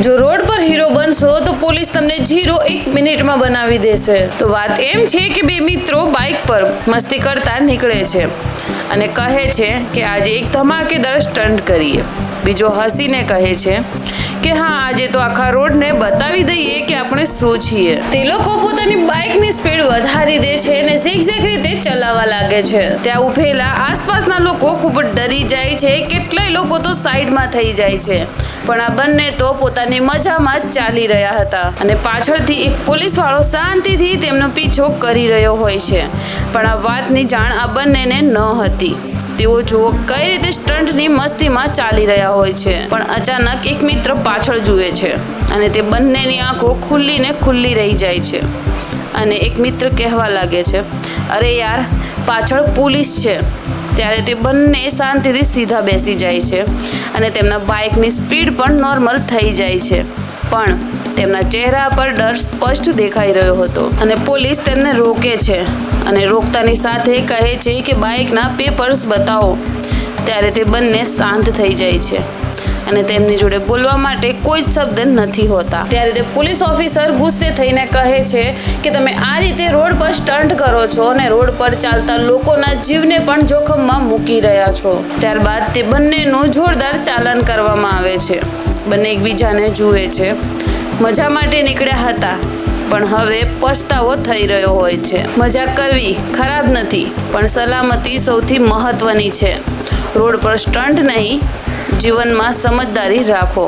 જો રોડ પર હીરો બનશો તો પોલીસ તમને 1 મિનિટમાં બનાવી દેશે। તો વાત એમ છે કે બે મિત્રો બાઇક પર મસ્તી કરતા નીકળે છે અને કહે છે કે આજે એક ધમાકેદાર સ્ટન્ટ કરીએ। બીજો હસીને કહે છે કે હા, આજે તો આખા રોડને બતાવી દઈએ કે આપણે શું છીએ। તે લોકો પોતાની બાઇકની સ્પીડ વધારી દે છે અને ઝીગઝેગ રીતે ચલાવવા લાગે છે। ત્યાં ઉભેલા આસપાસના લોકો ખૂબ જ ડરી જાય છે। કેટલાય લોકો તો સાઈડમાં થઈ જાય છે, પણ આ બંને તો પોતાની મજામાં જ ચાલી રહ્યા હતા અને પાછળથી એક પોલીસવાળો શાંતિથી તેમનો પીછો કરી રહ્યો હોય છે, પણ આ વાતની જાણ આ બંનેને ન હતી। તેઓ જુઓ કઈ રીતે સ્ટન્ટની મસ્તીમાં ચાલી રહ્યા હોય છે, પણ અચાનક એક મિત્ર પાછળ જુએ છે અને તે બંનેની આંખો ખુલ્લીને ખુલ્લી રહી જાય છે અને એક મિત્ર કહેવા લાગે છે, અરે યાર, પાછળ પોલીસ છે। ત્યારે તે બંને શાંતિથી સીધા બેસી જાય છે અને તેમના બાઇકની સ્પીડ પણ નોર્મલ થઈ જાય છે, પણ તેમના ચહેરા પર ડર સ્પષ્ટ દેખાઈ રહ્યો હતો અને પોલીસ તેમને રોકે છે અને રોકતાની સાથે કહે છે કે બાઇકના પેપર્સ બતાવો। ત્યારે તે બંને શાંત થઈ જાય છે અને તેમની જોડે બોલવા માટે કોઈ જ શબ્દ નથી હોતા। ત્યારે તે પોલીસ ઓફિસર ગુસ્સે થઈને કહે છે કે તમે આ રીતે રોડ પર સ્ટન્ટ કરો છો અને રોડ પર ચાલતા લોકોના જીવને પણ જોખમમાં મૂકી રહ્યા છો। ત્યારબાદ તે બંનેનું જોરદાર ચાલન કરવામાં આવે છે। બંને એકબીજાને જુએ છે। મજા માટે નીકળ્યા હતા, પણ હવે પછતાવો થઈ રહ્યો હોય છે। મજાક કરવી ખરાબ નથી, પણ સલામતી સૌથી મહત્વની છે। રોડ પર સ્ટન્ટ નહીં, જીવનમાં સમજદારી રાખો।